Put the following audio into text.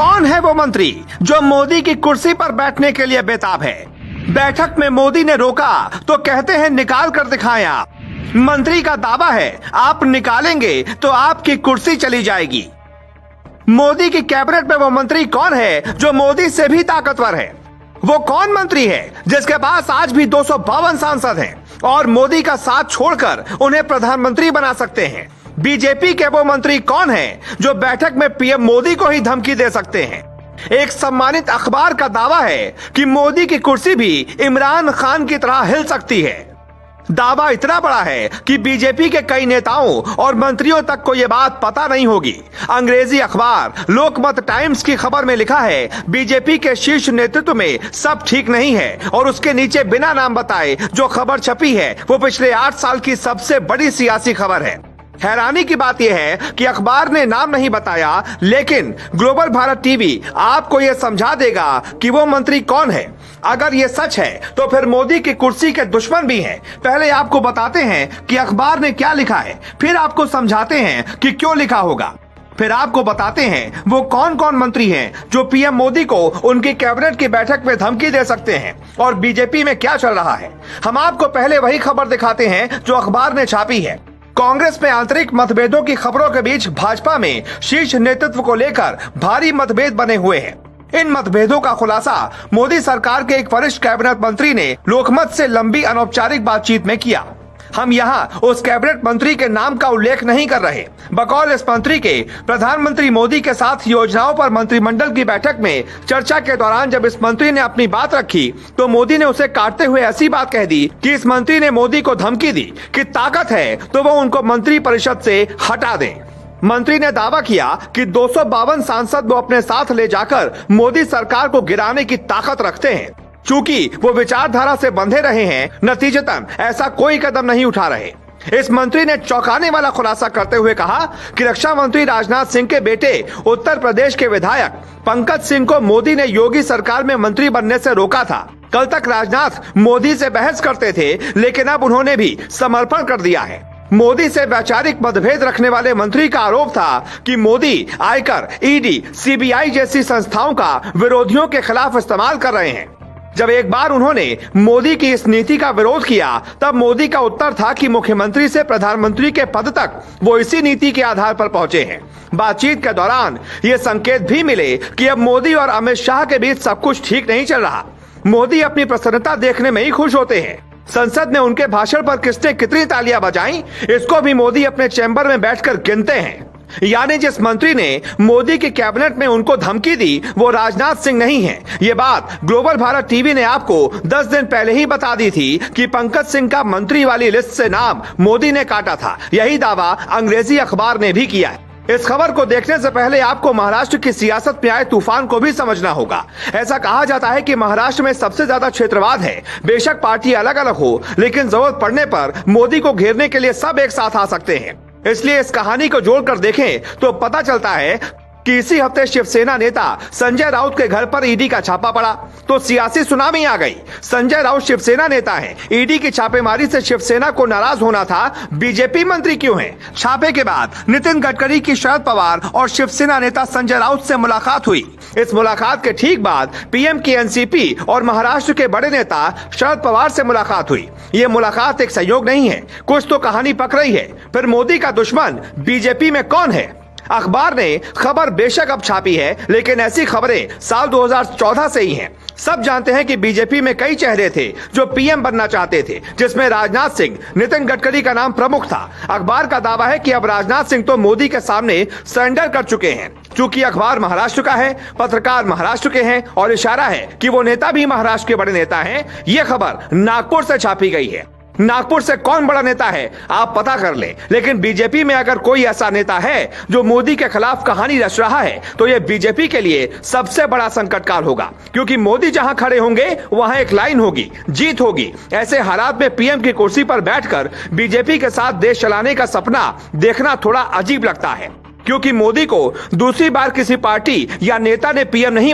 कौन है वो मंत्री जो मोदी की कुर्सी पर बैठने के लिए बेताब है? बैठक में मोदी ने रोका तो कहते हैं निकाल कर दिखाएं आप। मंत्री का दावा है आप निकालेंगे तो आपकी कुर्सी चली जाएगी। मोदी की कैबिनेट में वो मंत्री कौन है जो मोदी से भी ताकतवर है? वो कौन मंत्री है जिसके पास आज भी 252 सांसद हैं और मोदी का साथ छोड़कर उन्हें प्रधानमंत्री बना सकते हैं? बीजेपी के वो मंत्री कौन है जो बैठक में पीएम मोदी को ही धमकी दे सकते हैं? एक सम्मानित अखबार का दावा है कि मोदी की कुर्सी भी इमरान खान की तरह हिल सकती है। दावा इतना बड़ा है कि बीजेपी के कई नेताओं और मंत्रियों तक को यह बात पता नहीं होगी। अंग्रेजी अखबार लोकमत टाइम्स की खबर में लिखा है, बीजेपी के शीर्ष नेतृत्व में सब ठीक नहीं है और उसके नीचे बिना नाम बताए जो खबर छपी है वो पिछले 8 साल की सबसे बड़ी सियासी खबर है। हैरानी की बात यह है कि अखबार ने नाम नहीं बताया, लेकिन ग्लोबल भारत टीवी आपको यह समझा देगा कि वो मंत्री कौन है। अगर ये सच है तो फिर मोदी की कुर्सी के दुश्मन भी हैं। पहले आपको बताते हैं कि अखबार ने क्या लिखा है, फिर आपको समझाते हैं कि क्यों लिखा होगा, फिर आपको बताते हैं वो कौन कौन मंत्री हैं जो पीएम मोदी को उनकी कैबिनेट की बैठक में धमकी दे सकते हैं और बीजेपी में क्या चल रहा है। हम आपको पहले वही खबर दिखाते हैं जो अखबार ने छापी है। कांग्रेस में आंतरिक मतभेदों की खबरों के बीच भाजपा में शीर्ष नेतृत्व को लेकर भारी मतभेद बने हुए हैं। इन मतभेदों का खुलासा मोदी सरकार के एक वरिष्ठ कैबिनेट मंत्री ने लोकमत से लंबी अनौपचारिक बातचीत में किया। हम यहाँ उस कैबिनेट मंत्री के नाम का उल्लेख नहीं कर रहे। बकौल इस मंत्री के प्रधानमंत्री मोदी के साथ योजनाओं पर मंत्रिमंडल की बैठक में चर्चा के दौरान जब इस मंत्री ने अपनी बात रखी तो मोदी ने उसे काटते हुए ऐसी बात कह दी कि इस मंत्री ने मोदी को धमकी दी कि ताकत है तो वो उनको मंत्री परिषद से हटा दें। मंत्री ने दावा किया कि 252 सांसद वो अपने साथ ले जाकर मोदी सरकार को गिराने की ताकत रखते हैं। चूंकि वो विचारधारा से बंधे रहे हैं, नतीजतन ऐसा कोई कदम नहीं उठा रहे। इस मंत्री ने चौंकाने वाला खुलासा करते हुए कहा कि रक्षा मंत्री राजनाथ सिंह के बेटे उत्तर प्रदेश के विधायक पंकज सिंह को मोदी ने योगी सरकार में मंत्री बनने से रोका था। कल तक राजनाथ मोदी से बहस करते थे, लेकिन अब उन्होंने भी समर्पण कर दिया है। मोदी से वैचारिक मतभेद रखने वाले मंत्री का आरोप था कि मोदी आयकर, ईडी, सीबीआई जैसी संस्थाओं का विरोधियों के खिलाफ इस्तेमाल कर रहे हैं। जब एक बार उन्होंने मोदी की इस नीति का विरोध किया तब मोदी का उत्तर था कि मुख्यमंत्री से प्रधानमंत्री के पद तक वो इसी नीति के आधार पर पहुंचे हैं। बातचीत के दौरान ये संकेत भी मिले कि अब मोदी और अमित शाह के बीच सब कुछ ठीक नहीं चल रहा। मोदी अपनी प्रसन्नता देखने में ही खुश होते हैं। संसद में उनके भाषण पर किसने कितनी तालियां बजाई, इसको भी मोदी अपने चैम्बर में बैठकर गिनते हैं। यानी जिस मंत्री ने मोदी की कैबिनेट में उनको धमकी दी वो राजनाथ सिंह नहीं है। ये बात ग्लोबल भारत टीवी ने आपको 10 दिन पहले ही बता दी थी कि पंकज सिंह का मंत्री वाली लिस्ट से नाम मोदी ने काटा था। यही दावा अंग्रेजी अखबार ने भी किया है। इस खबर को देखने से पहले आपको महाराष्ट्र की सियासत में आए तूफान को भी समझना होगा। ऐसा कहा जाता है कि महाराष्ट्र में सबसे ज्यादा क्षेत्रवाद है। बेशक पार्टी अलग अलग हो, लेकिन जरूरत पड़ने पर मोदी को घेरने के लिए सब एक साथ आ सकते हैं। इसलिए इस कहानी को जोड़कर देखें तो पता चलता है कि इसी हफ्ते शिवसेना नेता संजय राउत के घर पर ईडी का छापा पड़ा तो सियासी सुनामी आ गई। संजय राउत शिवसेना नेता हैं। ईडी की छापेमारी से शिवसेना को नाराज होना था, बीजेपी मंत्री क्यों हैं? छापे के बाद नितिन गडकरी की शरद पवार और शिवसेना नेता संजय राउत से मुलाकात हुई। इस मुलाकात के ठीक बाद पीएम की एनसीपी और महाराष्ट्र के बड़े नेता शरद पवार से मुलाकात हुई। ये मुलाकात एक संयोग नहीं है, कुछ तो कहानी पक रही है। फिर मोदी का दुश्मन बीजेपी में कौन है? अखबार ने खबर बेशक अब छापी है, लेकिन ऐसी खबरें साल 2014 से ही हैं। सब जानते हैं कि बीजेपी में कई चेहरे थे जो पीएम बनना चाहते थे, जिसमें राजनाथ सिंह, नितिन गडकरी का नाम प्रमुख था। अखबार का दावा है कि अब राजनाथ सिंह तो मोदी के सामने सरेंडर कर चुके हैं। चूंकि अखबार महाराष्ट्र का है, पत्रकार महाराष्ट्र के हैं और इशारा है कि वो नेता भी महाराष्ट्र के बड़े नेता हैं। ये खबर नागपुर से छापी गई है। नागपुर से कौन बड़ा नेता है आप पता कर लें, लेकिन बीजेपी में अगर कोई ऐसा नेता है जो मोदी के खिलाफ कहानी रच रहा है तो यह बीजेपी के लिए सबसे बड़ा संकट काल होगा, क्योंकि मोदी जहां खड़े होंगे वहां एक लाइन होगी, जीत होगी। ऐसे हालात में पीएम की कुर्सी पर बैठकर बीजेपी के साथ देश चलाने का सपना देखना थोड़ा अजीब लगता है, क्योंकि मोदी को दूसरी बार किसी पार्टी या नेता ने पीएम नहीं